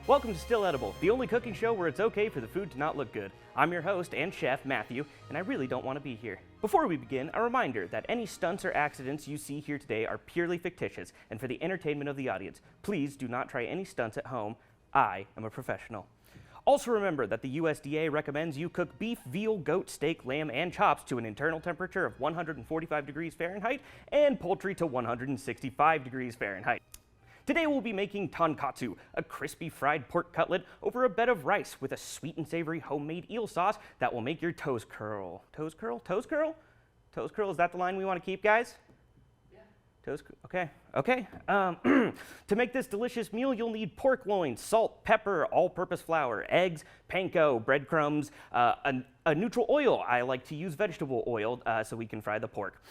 Welcome to Still Edible, the only cooking show where it's okay for the food to not look good. I'm your host and chef, Matthew, and I really don't want to be here. Before we begin, a reminder that any stunts or accidents you see here today are purely fictitious and for the entertainment of the audience. Please do not try any stunts at home. I am a professional. Also remember that the USDA recommends you cook beef, veal, goat, steak, lamb, and chops to an internal temperature of 145 degrees Fahrenheit and poultry to 165 degrees Fahrenheit. Today we'll be making tonkatsu, a crispy fried pork cutlet over a bed of rice with a sweet and savory homemade eel sauce that will make your toes curl. Toes curl? Toes curl? Toes curl, is that the line we want to keep, guys? Yeah. Toes curl, okay. To make this delicious meal, you'll need pork loin, salt, pepper, all-purpose flour, eggs, panko, breadcrumbs, a neutral oil. I like to use vegetable oil so we can fry the pork.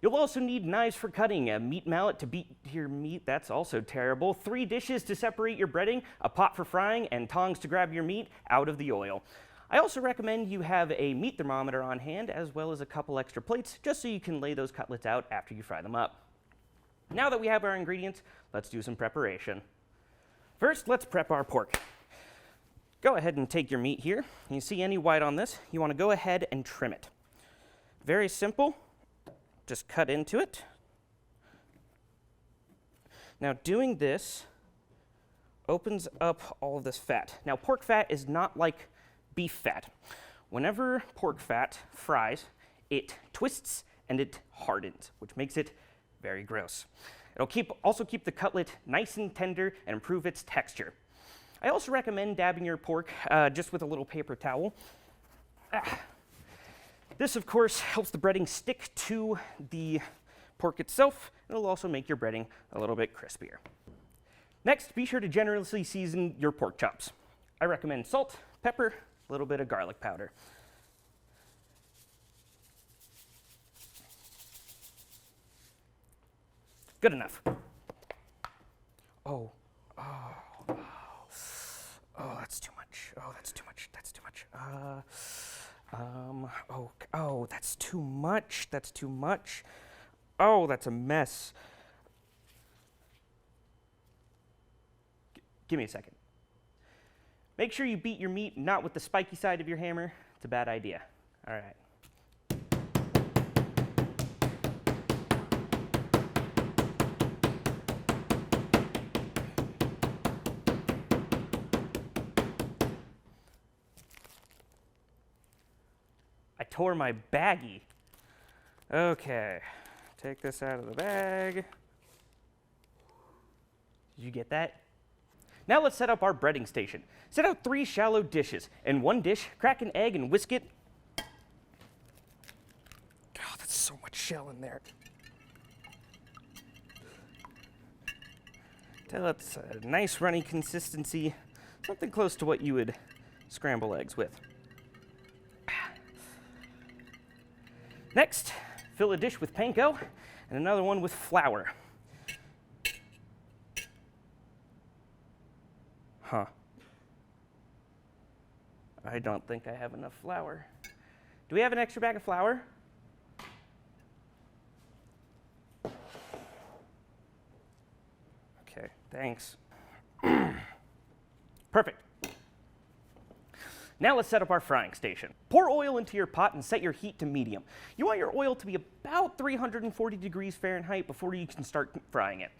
You'll also need knives for cutting, a meat mallet to beat your meat, that's also terrible, 3 dishes to separate your breading, a pot for frying, and tongs to grab your meat out of the oil. I also recommend you have a meat thermometer on hand as well as a couple extra plates just so you can lay those cutlets out after you fry them up. Now that we have our ingredients, let's do some preparation. First, let's prep our pork. Go ahead and take your meat here. You see any white on this? You want to go ahead and trim it. Very simple. Just cut into it. Now doing this opens up all of this fat. Now pork fat is not like beef fat. Whenever pork fat fries, it twists and it hardens, which makes it very gross. It'll also keep the cutlet nice and tender and improve its texture. I also recommend dabbing your pork just with a little paper towel. This, of course, helps the breading stick to the pork itself. It'll also make your breading a little bit crispier. Next, be sure to generously season your pork chops. I recommend salt, pepper, a little bit of garlic powder. Good enough. Oh, that's too much. That's too much. That's too much. That's too much. That's too much. Oh, that's a mess. Give me a second. Make sure you beat your meat not with the spiky side of your hammer. It's a bad idea. All right. I tore my baggie. Okay, take this out of the bag. Did you get that? Now let's set up our breading station. Set out 3 shallow dishes. In one dish, crack an egg and whisk it. Oh, that's so much shell in there. Till it's a nice runny consistency, something close to what you would scramble eggs with. Next, fill a dish with panko and another one with flour. I don't think I have enough flour. Do we have an extra bag of flour? Okay, thanks. Perfect. Now let's set up our frying station. Pour oil into your pot and set your heat to medium. You want your oil to be about 340 degrees Fahrenheit before you can start frying it.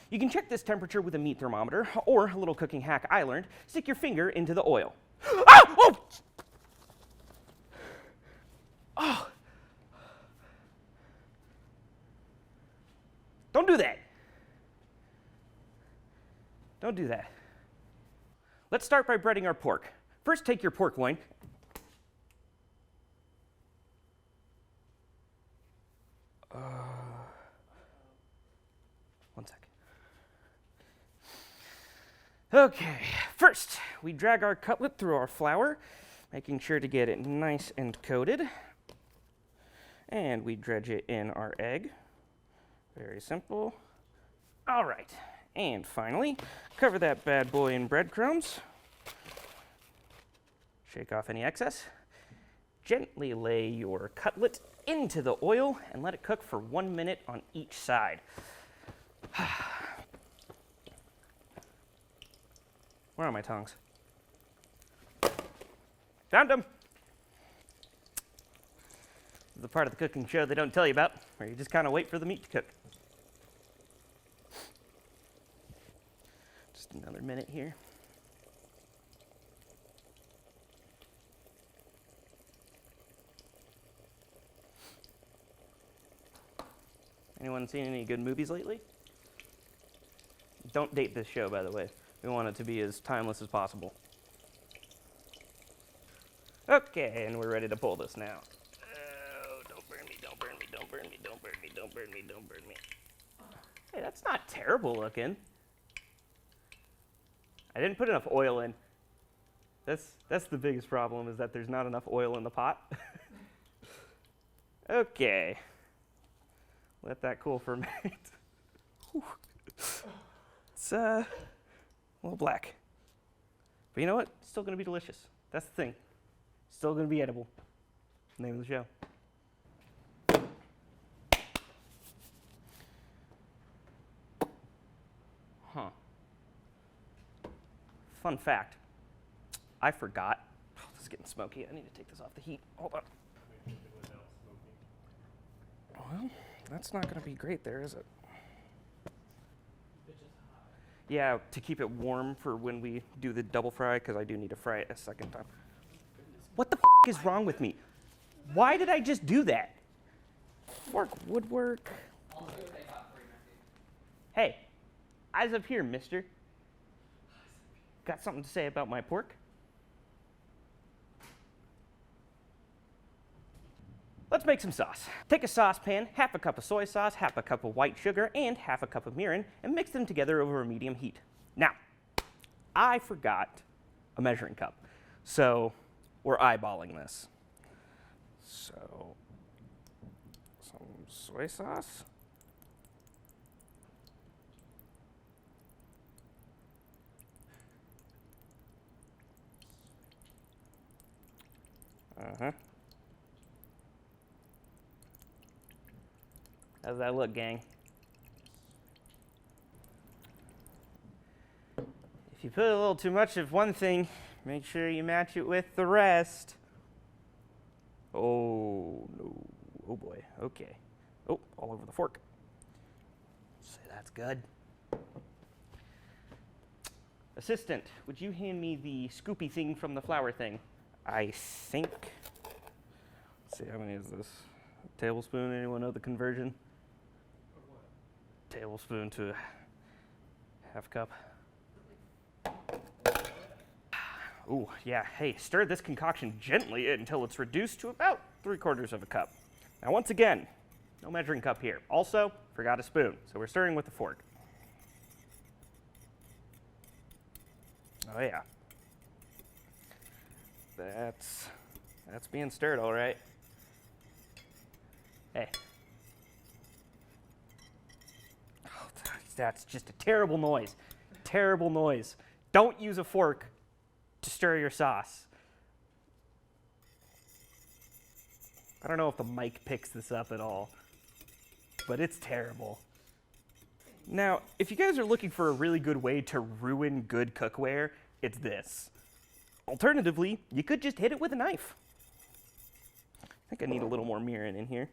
You can check this temperature with a meat thermometer, or a little cooking hack I learned, stick your finger into the oil. Ah! Oh! Oh! Don't do that. Don't do that. Let's start by breading our pork. First, take your pork loin. One second. Okay, first, we drag our cutlet through our flour, making sure to get it nice and coated. And we dredge it in our egg. Very simple. All right, and finally, cover that bad boy in breadcrumbs. Shake off any excess. Gently lay your cutlet into the oil and let it cook for 1 minute on each side. Where are my tongs? Found them! The part of the cooking show they don't tell you about, where you just kind of wait for the meat to cook. Just another minute here. Anyone seen any good movies lately? Don't date this show, by the way. We want it to be as timeless as possible. Okay, and we're ready to pull this now. Oh, don't burn me, don't burn me, don't burn me, don't burn me, don't burn me, don't burn me. Hey, that's not terrible looking. I didn't put enough oil in. That's the biggest problem, is that there's not enough oil in the pot. Okay. Let that cool for a minute. It's a little black. But you know what? It's still going to be delicious. That's the thing. Still going to be edible. Name of the show. Huh. Fun fact. I forgot. Oh, this is getting smoky. I need to take this off the heat. Hold on. Well, that's not going to be great there, is it? Yeah, to keep it warm for when we do the double fry, because I do need to fry it a second time. What the is wrong with me? Why did I just do that? Fork woodwork. Hey, eyes up here, mister. Got something to say about my pork? Let's make some sauce. Take a saucepan, half a cup of soy sauce, half a cup of white sugar, and half a cup of mirin, and mix them together over a medium heat. Now, I forgot a measuring cup, so we're eyeballing this. So, some soy sauce. How's that look, gang? If you put a little too much of one thing, make sure you match it with the rest. Oh, no. Oh, boy. Okay. Oh, all over the fork. Say that's good. Assistant, would you hand me the scoopy thing from the flour thing? I think. Let's see, how many is this? A tablespoon? Anyone know the conversion? Tablespoon to half cup. Ooh, yeah. Hey, stir this concoction gently until it's reduced to about 3/4 of a cup. Now, once again, no measuring cup here. Also, forgot a spoon, so we're stirring with a fork. Oh yeah. That's being stirred, all right. Hey. Oh, that's just a terrible noise. Terrible noise. Don't use a fork to stir your sauce. I don't know if the mic picks this up at all, but it's terrible. Now, if you guys are looking for a really good way to ruin good cookware, it's this. Alternatively, you could just hit it with a knife. I think I need a little more mirin in here.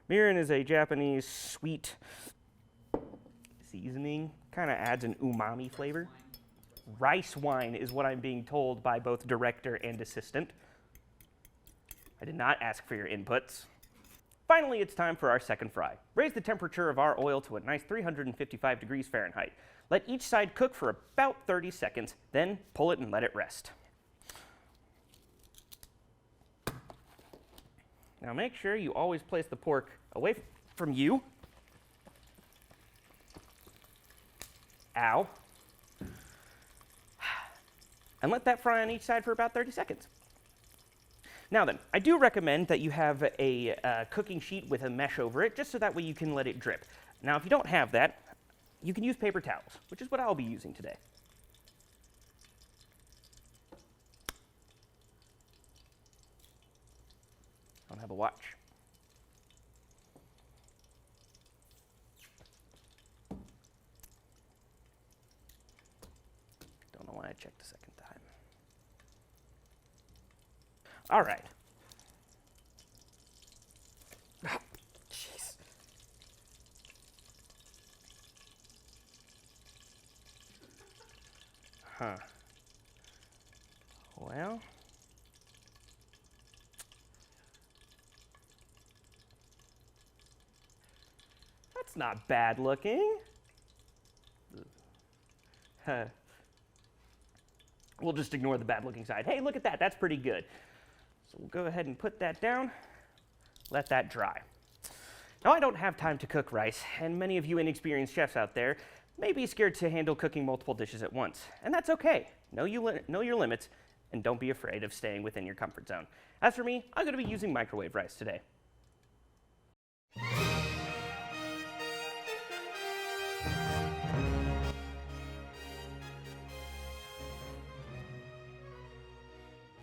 Mirin is a Japanese sweet seasoning, kind of adds an umami flavor. Rice wine is what I'm being told by both director and assistant. I did not ask for your inputs. Finally, it's time for our second fry. Raise the temperature of our oil to a nice 355 degrees Fahrenheit. Let each side cook for about 30 seconds, then pull it and let it rest. Now make sure you always place the pork away from you. Ow. And let that fry on each side for about 30 seconds. Now then, I do recommend that you have a cooking sheet with a mesh over it, just so that way you can let it drip. Now, if you don't have that, you can use paper towels, which is what I'll be using today. I don't have a watch. Don't know why I check the second time. All right. Oh, jeez. Huh. Well. That's not bad looking. We'll just ignore the bad looking side. Hey, look at that. That's pretty good. So we'll go ahead and put that down. Let that dry. Now, I don't have time to cook rice, and many of you inexperienced chefs out there may be scared to handle cooking multiple dishes at once, and that's okay. Know your limits, and don't be afraid of staying within your comfort zone. As for me, I'm going to be using microwave rice today.